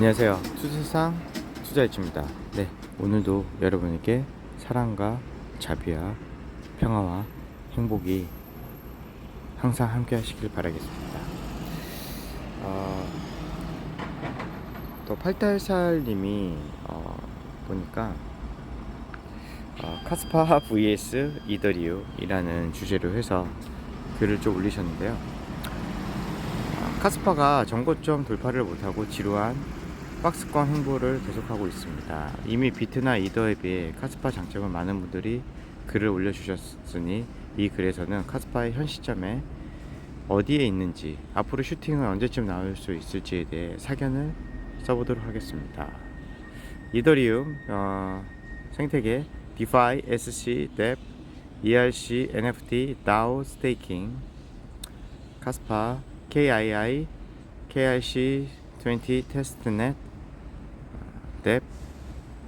안녕하세요. 투자상 투자일주입니다. 네, 오늘도 여러분에게 사랑과 자비와 평화와 행복이 항상 함께 하시길 바라겠습니다. 또 88살님이 보니까 카스파 vs 이더리움이라는 주제로 해서 글을 좀 올리셨는데요. 카스파가 정고점 돌파를 못하고 지루한 박스권 행보를 계속하고 있습니다. 이미 비트나 이더에 비해 카스파 장점은 많은 분들이 글을 올려주셨으니 이 글에서는 카스파의 현 시점에 어디에 있는지, 앞으로 슈팅은 언제쯤 나올 수 있을지에 대해 사견을 써보도록 하겠습니다. 이더리움, 생태계, DeFi, SC, DEP, ERC, NFT, DAO, 스테이킹, 카스파, KII, KRC20 테스트넷, DEP,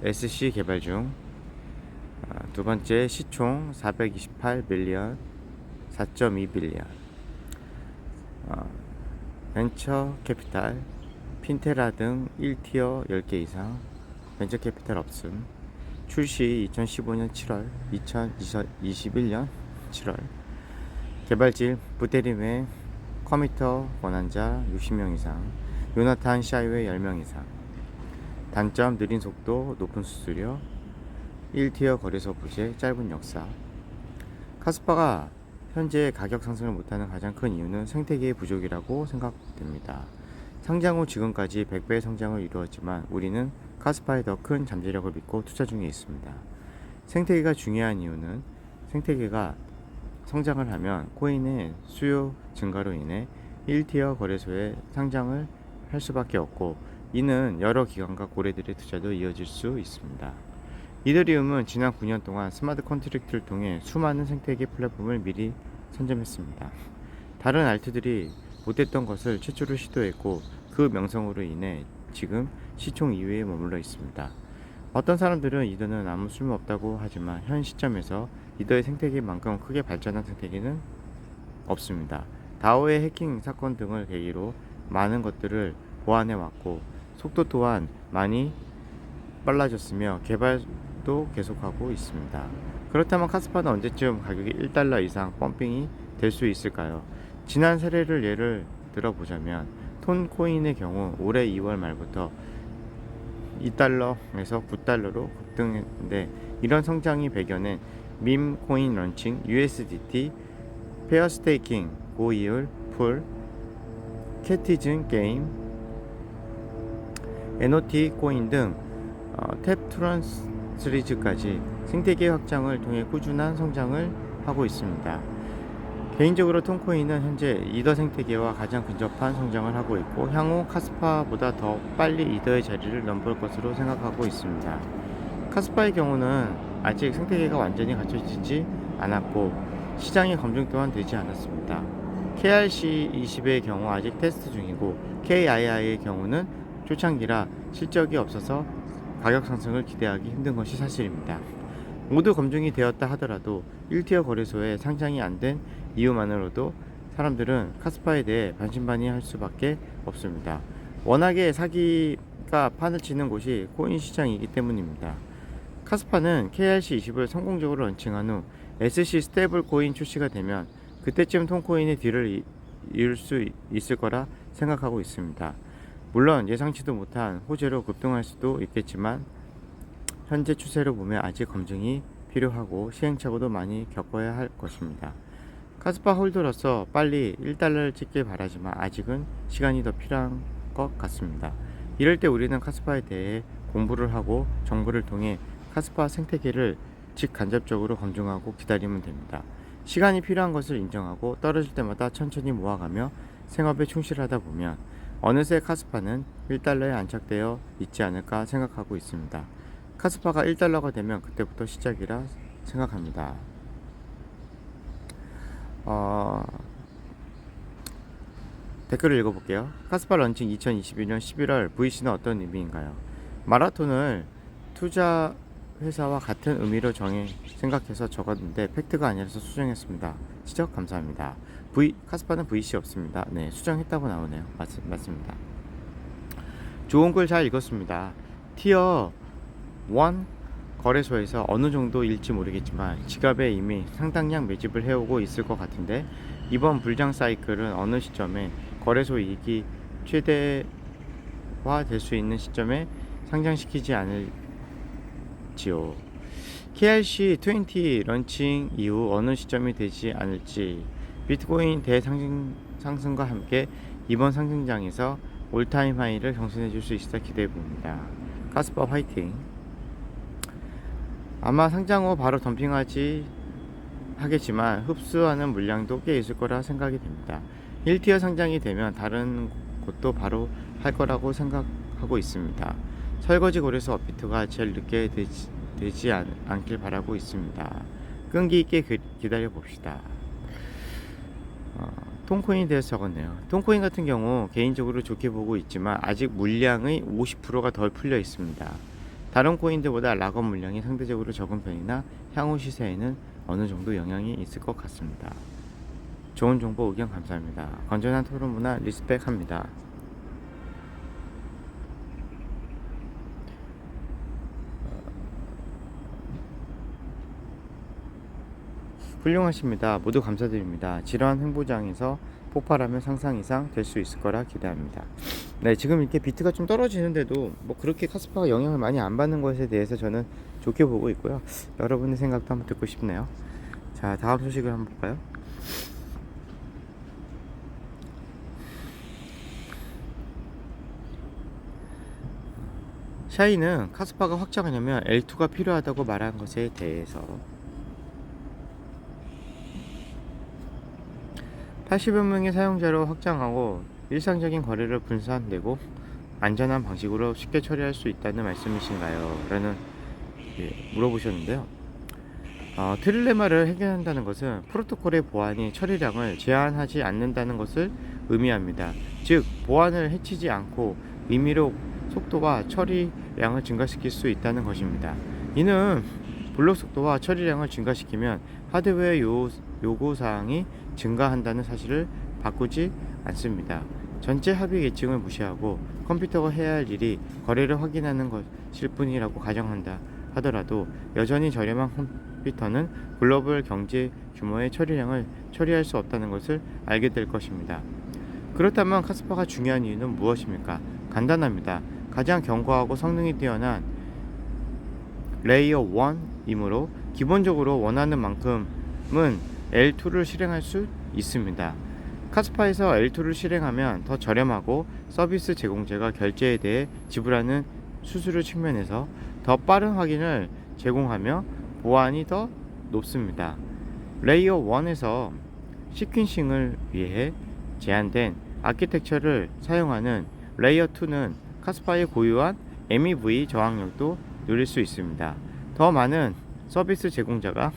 SC 개발 중. 두 번째 시총 428 빌리언, 4.2 빌리언. 벤처 캐피탈, 핀테라 등 1티어 10개 이상 벤처 캐피탈 없음. 출시 2015년 7월, 2021년 7월. 개발질 부테림의 커미터 권한자 60명 이상, 요나탄 샤이웨 10명 이상. 단점 느린 속도, 높은 수수료, 1티어 거래소 부재, 짧은 역사. 카스파가 현재 가격 상승을 못하는 가장 큰 이유는 생태계의 부족이라고 생각됩니다. 상장 후 지금까지 100배의 성장을 이루었지만 우리는 카스파의 더 큰 잠재력을 믿고 투자 중에 있습니다. 생태계가 중요한 이유는 생태계가 성장을 하면 코인의 수요 증가로 인해 1티어 거래소에 상장을 할 수밖에 없고, 이는 여러 기관과 고래들의 투자도 이어질 수 있습니다. 이더리움은 지난 9년 동안 스마트 컨트랙트를 통해 수많은 생태계 플랫폼을 미리 선점했습니다. 다른 알트들이 못했던 것을 최초로 시도했고, 그 명성으로 인해 지금 시총 2위에 머물러 있습니다. 어떤 사람들은 이더는 아무 쓸모없다고 하지만 현 시점에서 이더의 생태계만큼 크게 발전한 생태계는 없습니다. 다오의 해킹 사건 등을 계기로 많은 것들을 보완해 왔고, 속도 또한 많이 빨라졌으며 개발도 계속하고 있습니다. 그렇다면 카스파는 언제쯤 가격이 1달러 이상 펌핑이 될 수 있을까요? 지난 사례를 예를 들어보자면 톤코인의 경우 올해 2월 말부터 2달러에서 9달러로 급등했는데, 이런 성장이 배경엔 밈 코인 런칭, USDT, 페어 스테이킹, 고이율, 풀, 캐티즌 게임, NFT 코인 등 탭 트랜스 시리즈까지 생태계 확장을 통해 꾸준한 성장을 하고 있습니다. 개인적으로 톤코인은 현재 이더 생태계와 가장 근접한 성장을 하고 있고, 향후 카스파보다 더 빨리 이더의 자리를 넘볼 것으로 생각하고 있습니다. 카스파의 경우는 아직 생태계가 완전히 갖춰지지 않았고 시장의 검증 또한 되지 않았습니다. KRC20의 경우 아직 테스트 중이고, KII의 경우는 초창기라 실적이 없어서 가격 상승을 기대하기 힘든 것이 사실입니다. 모두 검증이 되었다 하더라도 1티어 거래소에 상장이 안 된 이유만으로도 사람들은 카스파에 대해 반신반의할 수밖에 없습니다. 워낙에 사기가 판을 치는 곳이 코인 시장이기 때문입니다. 카스파는 KRC20을 성공적으로 런칭한 후 SC 스테이블 코인 출시가 되면 그때쯤 톤코인의 뒤를 이을 수 있을 거라 생각하고 있습니다. 물론 예상치도 못한 호재로 급등할 수도 있겠지만 현재 추세로 보면 아직 검증이 필요하고 시행착오도 많이 겪어야 할 것입니다. 카스파 홀더로서 빨리 1달러를 찍길 바라지만 아직은 시간이 더 필요한 것 같습니다. 이럴 때 우리는 카스파에 대해 공부를 하고 정보를 통해 카스파 생태계를 직간접적으로 검증하고 기다리면 됩니다. 시간이 필요한 것을 인정하고 떨어질 때마다 천천히 모아가며 생업에 충실하다 보면 어느새 카스파는 1달러에 안착되어 있지 않을까 생각하고 있습니다. 카스파가 1달러가 되면 그때부터 시작이라 생각합니다. 댓글을 읽어볼게요. 카스파 런칭 2021년 11월 VC는 어떤 의미인가요? 마라톤을 투자 회사와 같은 의미로 생각해서 적었는데 팩트가 아니라서 수정했습니다. 지적 감사합니다. 카스파는 VC 없습니다. 네, 수정했다고 나오네요. 맞습니다. 좋은 글 잘 읽었습니다. 티어 1 거래소에서 어느 정도일지 모르겠지만 지갑에 이미 상당량 매집을 해오고 있을 것 같은데, 이번 불장 사이클은 어느 시점에 거래소 이익이 최대화 될 수 있는 시점에 상장시키지 않을지요. KRC20 런칭 이후 어느 시점이 되지 않을지, 비트코인 대상승과 함께 이번 상승장에서 올타임 하이를 경신해 줄 수 있어 기대해 봅니다. 카스파 화이팅. 아마 상장 후 바로 덤핑하지 하겠지만 흡수하는 물량도 꽤 있을 거라 생각이 됩니다. 1티어 상장이 되면 다른 곳도 바로 할 거라고 생각하고 있습니다. 설거지 거래소 업비트가 제일 늦게 되지 않길 바라고 있습니다. 끈기 있게 기다려 봅시다. 톤코인에 대해서 적었네요. 톤코인 같은 경우 개인적으로 좋게 보고 있지만 아직 물량의 50%가 덜 풀려 있습니다. 다른 코인들보다 락업 물량이 상대적으로 적은 편이나 향후 시세에는 어느 정도 영향이 있을 것 같습니다. 좋은 정보 의견 감사합니다. 건전한 토론 문화 리스펙합니다. 훌륭하십니다. 모두 감사드립니다. 지러한 횡보장에서 폭발하면 상상 이상 될 수 있을 거라 기대합니다. 네, 지금 이렇게 비트가 좀 떨어지는데도 뭐 그렇게 카스파가 영향을 많이 안 받는 것에 대해서 저는 좋게 보고 있고요. 여러분의 생각도 한번 듣고 싶네요. 자, 다음 소식을 한번 볼까요? 샤이는 카스파가 확장하려면 L2가 필요하다고 말한 것에 대해서 80여 명의 사용자로 확장하고 일상적인 거래를 분산되고 안전한 방식으로 쉽게 처리할 수 있다는 말씀이신가요? 라는 물어보셨는데요. 트릴레마를 해결한다는 것은 프로토콜의 보안이 처리량을 제한하지 않는다는 것을 의미합니다. 즉, 보안을 해치지 않고 임의로 속도와 처리량을 증가시킬 수 있다는 것입니다. 이는 블록 속도와 처리량을 증가시키면 하드웨어 요구사항이 증가한다는 사실을 바꾸지 않습니다. 전체 합의 계층을 무시하고 컴퓨터가 해야 할 일이 거래를 확인하는 것일 뿐이라고 가정한다 하더라도 여전히 저렴한 컴퓨터는 글로벌 경제 규모의 처리량을 처리할 수 없다는 것을 알게 될 것입니다. 그렇다면 카스파가 중요한 이유는 무엇입니까? 간단합니다. 가장 견고하고 성능이 뛰어난 레이어 1이므로 기본적으로 원하는 만큼은 L2를 실행할 수 있습니다. 카스파에서 L2를 실행하면 더 저렴하고 서비스 제공자가 결제에 대해 지불하는 수수료 측면에서 더 빠른 확인을 제공하며 보안이 더 높습니다. 레이어 1에서 시퀀싱을 위해 제한된 아키텍처를 사용하는 레이어 2는 카스파의 고유한 MEV 저항력도 누릴 수 있습니다. 더 많은 서비스 제공자가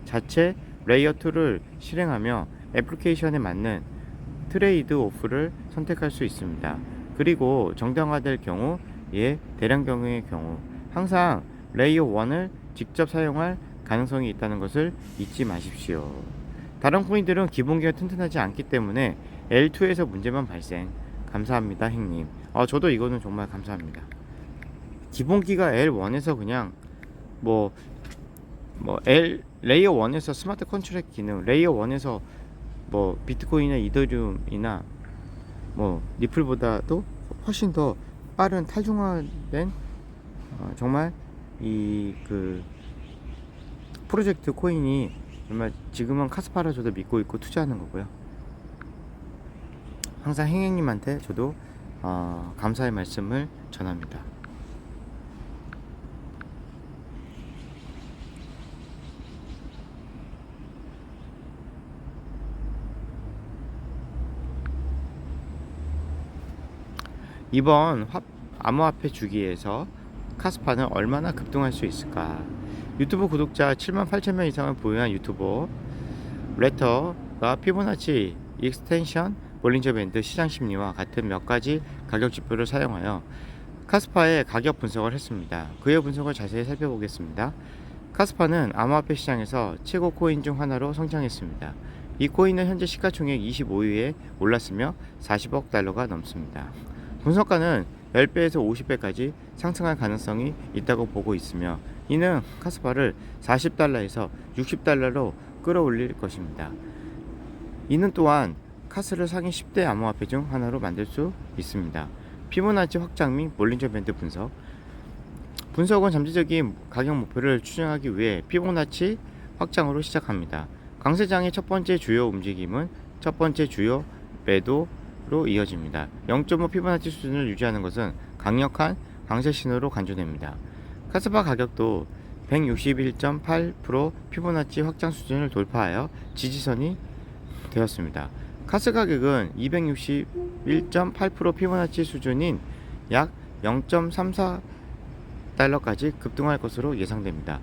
자체 레이어 2를 실행하며 애플리케이션에 맞는 트레이드 오프를 선택할 수 있습니다. 그리고 정당화될 경우, 대량 경우의 경우 항상 레이어 1을 직접 사용할 가능성이 있다는 것을 잊지 마십시오. 다른 코인들은 기본기가 튼튼하지 않기 때문에 L2에서 문제만 발생. 감사합니다, 행님. 저도 이거는 정말 감사합니다. 기본기가 L1에서 그냥 레이어 1에서 스마트 컨트랙 기능, 레이어 1에서 비트코인이나 이더리움이나 리플보다도 훨씬 더 빠른 탈중화된 정말 이 프로젝트 코인이 정말 지금은 카스파를 저도 믿고 있고 투자하는 거고요. 항상 행행님한테 저도 감사의 말씀을 전합니다. 이번 암호화폐 주기에서 카스파는 얼마나 급등할 수 있을까? 유튜브 구독자 78,000명 이상을 보유한 유튜버 레터가 피보나치 익스텐션 볼린저 밴드 시장 심리와 같은 몇 가지 가격 지표를 사용하여 카스파의 가격 분석을 했습니다. 그의 분석을 자세히 살펴보겠습니다. 카스파는 암호화폐 시장에서 최고 코인 중 하나로 성장했습니다. 이 코인은 현재 시가총액 25위에 올랐으며 40억 달러가 넘습니다. 분석가는 10배에서 50배까지 상승할 가능성이 있다고 보고 있으며, 이는 카스파를 40달러에서 60달러로 끌어올릴 것입니다. 이는 또한 카스를 상위 10대 암호화폐 중 하나로 만들 수 있습니다. 피보나치 확장 및 볼린저 밴드 분석은 잠재적인 가격 목표를 추정하기 위해 피보나치 확장으로 시작합니다. 강세장의 첫 번째 주요 움직임은 첫 번째 주요 매도로 이어집니다. 0.5 피보나치 수준을 유지하는 것은 강력한 강세 신호로 간주됩니다. 카스파 가격도 161.8% 피보나치 확장 수준을 돌파하여 지지선이 되었습니다. 카스 가격은 261.8% 피보나치 수준인 약 0.34달러까지 급등할 것으로 예상됩니다.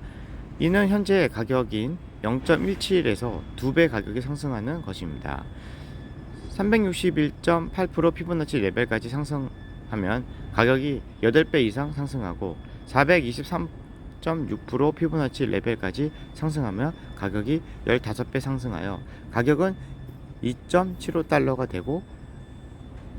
이는 현재 가격인 0.17에서 2배 가격이 상승하는 것입니다. 361.8% 피보나치 레벨까지 상승하면 가격이 8배 이상 상승하고, 423.6% 피보나치 레벨까지 상승하며 가격이 15배 상승하여 가격은 2.75달러가 되고,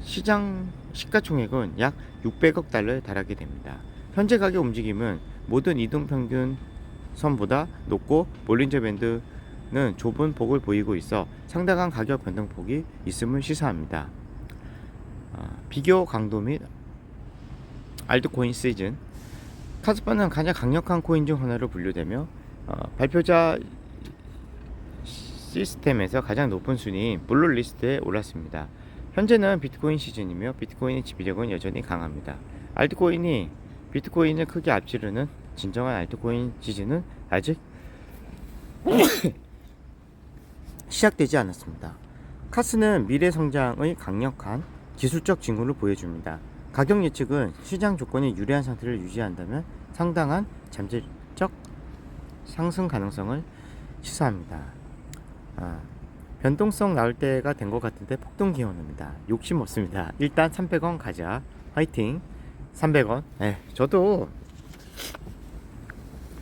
시장 시가총액은 약 600억 달러에 달하게 됩니다. 현재 가격 움직임은 모든 이동평균선보다 높고, 볼린저 밴드는 좁은 폭을 보이고 있어 상당한 가격 변동폭이 있음을 시사합니다. 비교 강도 및 알트코인 시즌. 카스파는 가장 강력한 코인 중 하나로 분류되며, 발표자 시스템에서 가장 높은 순위인 블루 리스트에 올랐습니다. 현재는 비트코인 시즌이며 비트코인의 지배력은 여전히 강합니다. 알트코인이 비트코인을 크게 앞지르는 진정한 알트코인 시즌은 아직 시작되지 않았습니다. 카스는 미래 성장의 강력한 기술적 징후를 보여줍니다. 가격 예측은 시장 조건이 유리한 상태를 유지한다면 상당한 잠재적 상승 가능성을 시사합니다. 변동성 나올 때가 된 것 같은데 폭등 기원입니다. 욕심 없습니다. 일단 300원 가자. 화이팅. 300원. 저도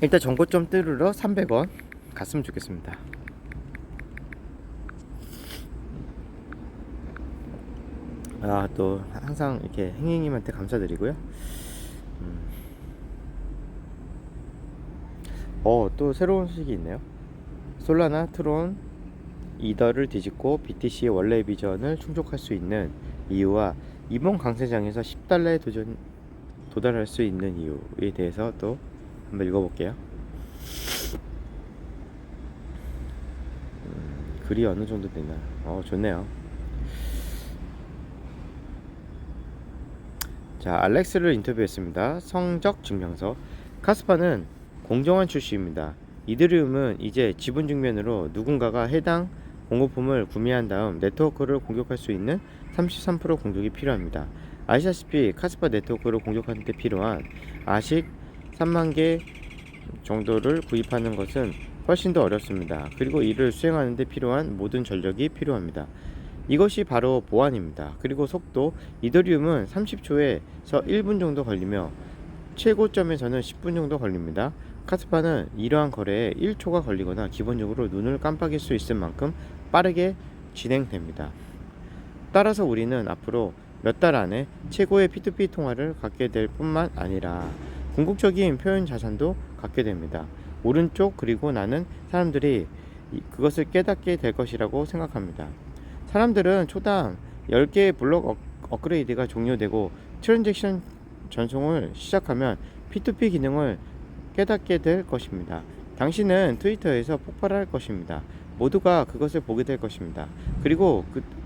일단 전고점 뚫으러 300원 갔으면 좋겠습니다. 또 항상 이렇게 행행님한테 감사드리고요. 또 새로운 소식이 있네요. 솔라나, 트론, 이더를 뒤집고 BTC의 원래 비전을 충족할 수 있는 이유와 이번 강세장에서 10달러에 도달할 수 있는 이유에 대해서 또 한번 읽어볼게요. 글이 어느 정도 되나? 좋네요. 자, 알렉스를 인터뷰했습니다. 성적 증명서. 카스파는 공정한 출시입니다. 이더리움은 이제 지분 증면으로 누군가가 해당 공급품을 구매한 다음 네트워크를 공격할 수 있는 33% 공격이 필요합니다. 아시다시피 카스파 네트워크를 공격하는 데 필요한 아식 3만 개 정도를 구입하는 것은 훨씬 더 어렵습니다. 그리고 이를 수행하는 데 필요한 모든 전력이 필요합니다. 이것이 바로 보안입니다. 그리고 속도. 이더리움은 30초에서 1분 정도 걸리며 최고점에서는 10분 정도 걸립니다. 카스파는 이러한 거래에 1초가 걸리거나 기본적으로 눈을 깜빡일 수 있을 만큼 빠르게 진행됩니다. 따라서 우리는 앞으로 몇 달 안에 최고의 P2P 통화를 갖게 될 뿐만 아니라 궁극적인 표현 자산도 갖게 됩니다. 오른쪽. 그리고 나는 사람들이 그것을 깨닫게 될 것이라고 생각합니다. 사람들은 초당 10개의 블록 업그레이드가 종료되고 트랜잭션 전송을 시작하면 P2P 기능을 깨닫게 될 것입니다. 당신은 트위터에서 폭발할 것입니다. 모두가 그것을 보게 될 것입니다. 그리고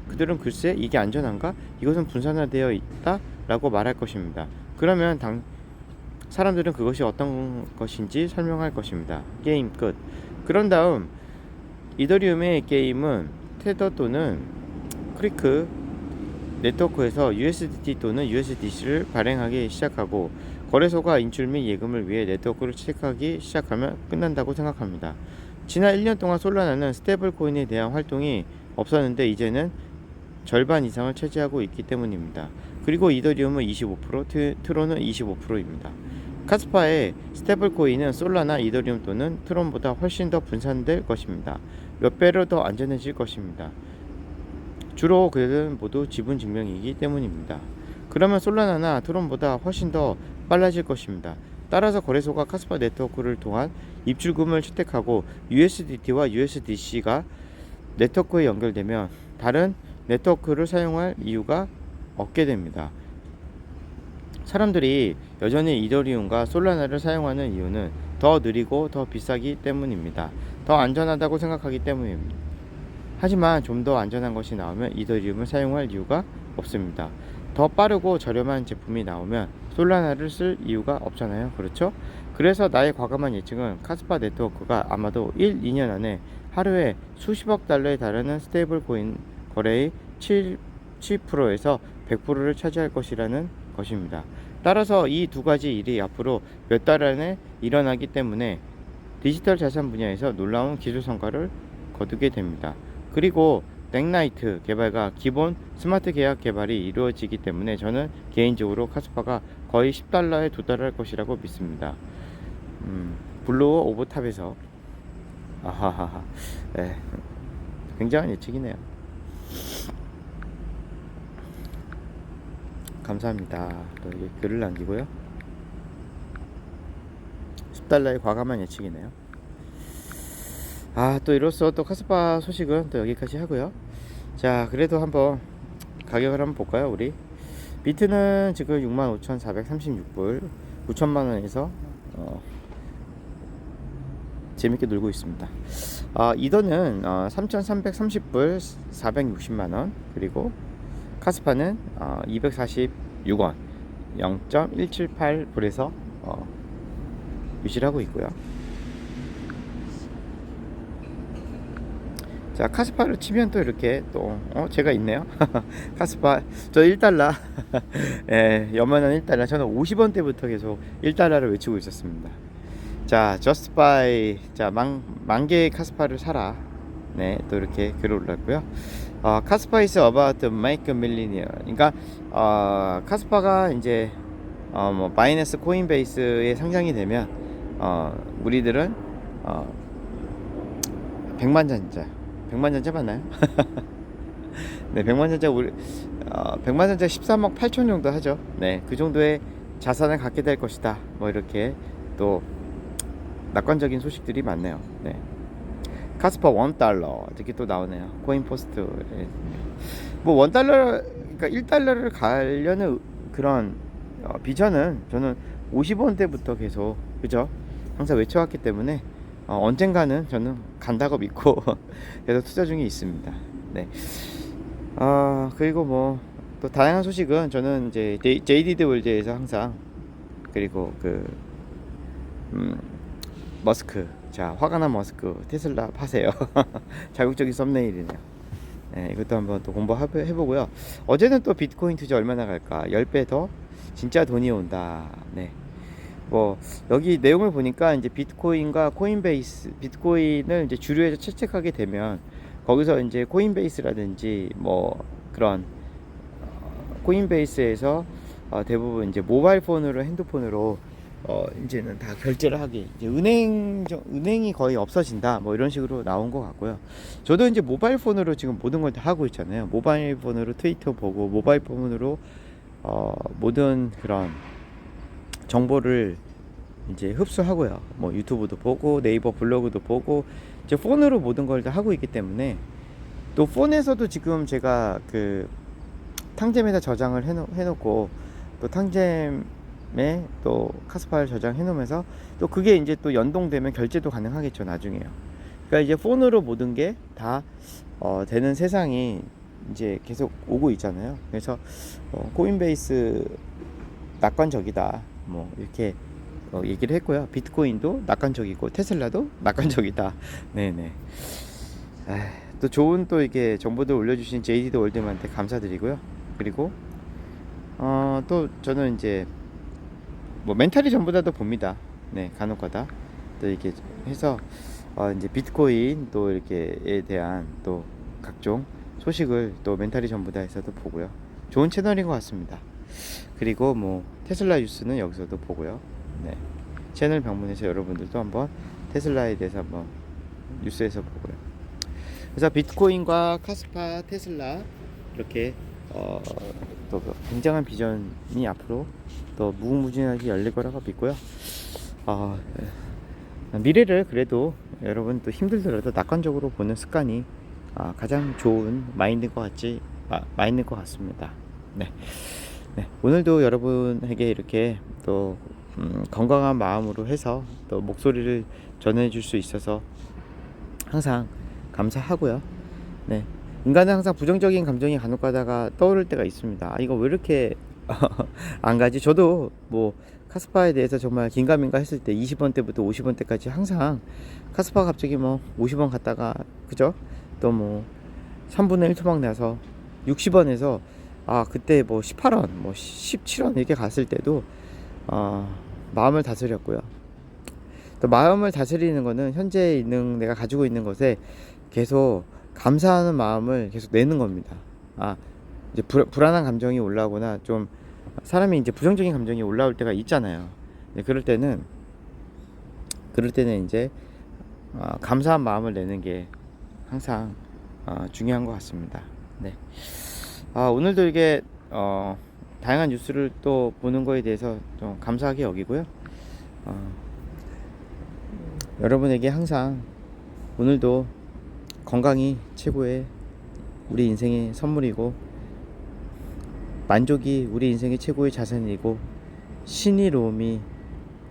그들은 글쎄 이게 안전한가? 이것은 분산화되어 있다? 라고 말할 것입니다. 그러면 사람들은 그것이 어떤 것인지 설명할 것입니다. 게임 끝. 그런 다음 이더리움의 게임은 테더 또는 크리크 네트워크에서 USDT 또는 USDC를 발행하기 시작하고, 거래소가 인출 및 예금을 위해 네트워크를 체크하기 시작하면 끝난다고 생각합니다. 지난 1년 동안 솔라나는 스테이블 코인에 대한 활동이 없었는데 이제는 절반 이상을 차지하고 있기 때문입니다. 그리고 이더리움은 25%, 트론은 25%입니다. 카스파의 스테이블 코인은 솔라나, 이더리움 또는 트론보다 훨씬 더 분산될 것입니다. 몇 배로 더 안전해질 것입니다. 주로 그들은 모두 지분 증명이기 때문입니다. 그러면 솔라나나 트론보다 훨씬 더 빨라질 것입니다. 따라서 거래소가 카스파 네트워크를 통한 입출금을 채택하고 USDT와 USDC가 네트워크에 연결되면 다른 네트워크를 사용할 이유가 없게 됩니다. 사람들이 여전히 이더리움과 솔라나를 사용하는 이유는 더 느리고 더 비싸기 때문입니다. 더 안전하다고 생각하기 때문입니다. 하지만 좀 더 안전한 것이 나오면 이더리움을 사용할 이유가 없습니다. 더 빠르고 저렴한 제품이 나오면 솔라나를 쓸 이유가 없잖아요. 그렇죠? 그래서 나의 과감한 예측은 카스파 네트워크가 아마도 1, 2년 안에 하루에 수십억 달러에 달하는 스테이블 코인 거래의 7%에서 100%를 차지할 것이라는 것입니다. 따라서 이 두 가지 일이 앞으로 몇 달 안에 일어나기 때문에 디지털 자산 분야에서 놀라운 기술 성과를 거두게 됩니다. 그리고 넥나이트 개발과 기본 스마트 계약 개발이 이루어지기 때문에 저는 개인적으로 카스파가 거의 10달러에 도달할 것이라고 믿습니다. 블루어 오브 탑에서 아하하하, 네, 굉장한 예측이네요. 감사합니다. 또 이게 글을 남기고요. 10달러의 과감한 예측이네요. 또 이로써 또 카스파 소식은 또 여기까지 하고요. 자, 그래도 한번 가격을 한번 볼까요? 우리 비트는 지금 65,436불 9천만원에서 재밌게 놀고 있습니다. 이더는 3,330불 460만원, 그리고 카스파는 246원 0.178불에서 유지를 하고 있고요. 자, 카스파를 치면 또 이렇게 또 제가 있네요. 카스파 저 1달러 예, 연만한 1달러. 저는 50원대부터 계속 1달러를 외치고 있었습니다. 자, just buy. 자, 만개의 카스파를 사라. 네, 또 이렇게 글 올랐고요. 카스파 is about to make a millionaire. 그러니까 카스파가 이제 뭐 바이낸스 코인베이스에 상장이 되면 우리들은 100만전자 맞나요? 네, 100만전자 우리 100만전자 13억 8천 정도 하죠. 네, 그 정도의 자산을 갖게 될 것이다. 뭐 이렇게 또 낙관적인 소식들이 많네요. 네. 카스파 1달러 이렇게 또 나오네요. 코인포스트. 네. 뭐 1달러, 그러니까 1달러를 가려는 그런 비전은 저는 50원대부터 계속, 그죠? 항상 외쳐왔기 때문에 언젠가는 저는 간다고 믿고 계속 투자 중에 있습니다. 네. 그리고 뭐 또 다양한 소식은 저는 이제 JDD 월드에서 항상, 그리고 머스크, 자, 화가 난 머스크 테슬라 파세요. 자극적인 썸네일이네요. 네, 이것도 한번 또 공부해보고요. 어제는 또 비트코인 투자 얼마나 갈까? 10배 더 진짜 돈이 온다. 네. 뭐 여기 내용을 보니까 이제 비트코인과 코인베이스, 비트코인을 이제 주류에서 채택하게 되면 거기서 이제 코인베이스라든지 뭐 그런 코인베이스에서 대부분 이제 모바일 폰으로, 핸드폰으로 이제는 다 결제를 하기, 이제 은행이 거의 없어진다, 뭐 이런 식으로 나온 것 같고요. 저도 이제 모바일 폰으로 지금 모든 걸 다 하고 있잖아요. 모바일 폰으로 트위터 보고, 모바일 폰으로 모든 그런 정보를 이제 흡수하고요. 뭐 유튜브도 보고, 네이버 블로그도 보고, 이제 폰으로 모든 걸 다 하고 있기 때문에, 또 폰에서도 지금 제가 그 탕잼에다 저장을 해놓고, 또 탕잼에 또 카스파를 저장해 놓으면서, 또 그게 이제 또 연동되면 결제도 가능하겠죠, 나중에요. 그러니까 이제 폰으로 모든 게 다 되는 세상이 이제 계속 오고 있잖아요. 그래서 코인베이스 낙관적이다, 뭐 이렇게 얘기를 했고요. 비트코인도 낙관적이고 테슬라도 낙관적이다. 네네. 또 좋은 또 이게 정보들 올려주신 JD 월드만한테 감사드리고요. 그리고 또 저는 이제 뭐 멘탈이 전부다도 봅니다. 네, 간혹가다 또 이렇게 해서 이제 비트코인 또 이렇게에 대한 또 각종 소식을 또 멘탈이 전부다에서도 보고요. 좋은 채널인 것 같습니다. 그리고 뭐 테슬라 뉴스는 여기서도 보고요. 네, 채널 방문해서 여러분들도 한번 테슬라에 대해서 한번 뉴스에서 보고요. 그래서 비트코인과 카스파, 테슬라 이렇게 또 굉장한 비전이 앞으로 또 무궁무진하게 열릴 거라고 믿고요. 미래를 그래도 여러분 또 힘들더라도 낙관적으로 보는 습관이 가장 좋은 마인드인 것 같습니다. 네. 네, 오늘도 여러분에게 이렇게 또 건강한 마음으로 해서 또 목소리를 전해줄 수 있어서 항상 감사하고요. 네, 인간은 항상 부정적인 감정이 간혹 가다가 떠오를 때가 있습니다. 이거 왜 이렇게 안 가지? 저도 뭐 카스파에 대해서 정말 긴가민가 했을 때 20원 때부터 50원 때까지 항상 카스파 갑자기 뭐 50원 갔다가 그죠? 또 뭐 3분의 1 토막 나서 60원에서 그때 뭐 18원 뭐 17원 이렇게 갔을 때도 마음을 다스렸고요. 또 마음을 다스리는 거는 현재 있는 내가 가지고 있는 것에 계속 감사하는 마음을 계속 내는 겁니다. 이제 불안한 감정이 올라오거나 좀 사람이 이제 부정적인 감정이 올라올 때가 있잖아요. 그럴 때는 이제 감사한 마음을 내는 게 항상 중요한 것 같습니다. 네. 오늘도 이게 다양한 뉴스를 또 보는 거에 대해서 좀 감사하게 여기고요. 여러분에게 항상 오늘도 건강이 최고의 우리 인생의 선물이고, 만족이 우리 인생의 최고의 자산이고, 신의로움이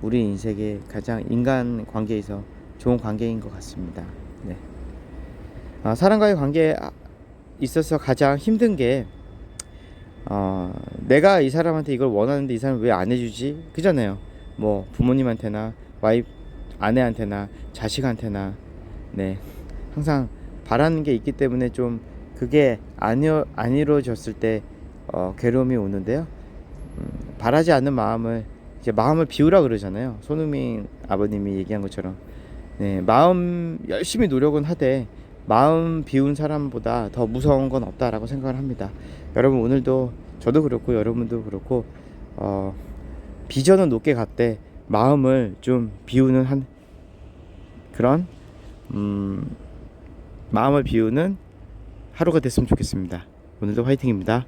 우리 인생의 가장 인간 관계에서 좋은 관계인 것 같습니다. 네. 사람과의 관계에 있어서 가장 힘든 게 내가 이 사람한테 이걸 원하는데 이 사람은 왜 안 해주지? 그잖아요. 뭐 부모님한테나 아내한테나 자식한테나 네, 항상 바라는 게 있기 때문에 좀 그게 안 이루어졌을 때 괴로움이 오는데요. 바라지 않는 마음을 이제 마음을 비우라 그러잖아요. 손흥민 아버님이 얘기한 것처럼 네, 마음 열심히 노력은 하되 마음 비운 사람보다 더 무서운 건 없다라고 생각을 합니다. 여러분 오늘도 저도 그렇고 여러분도 그렇고 비전은 높게 갔대 마음을 좀 비우는 그런 마음을 비우는 하루가 됐으면 좋겠습니다. 오늘도 화이팅입니다.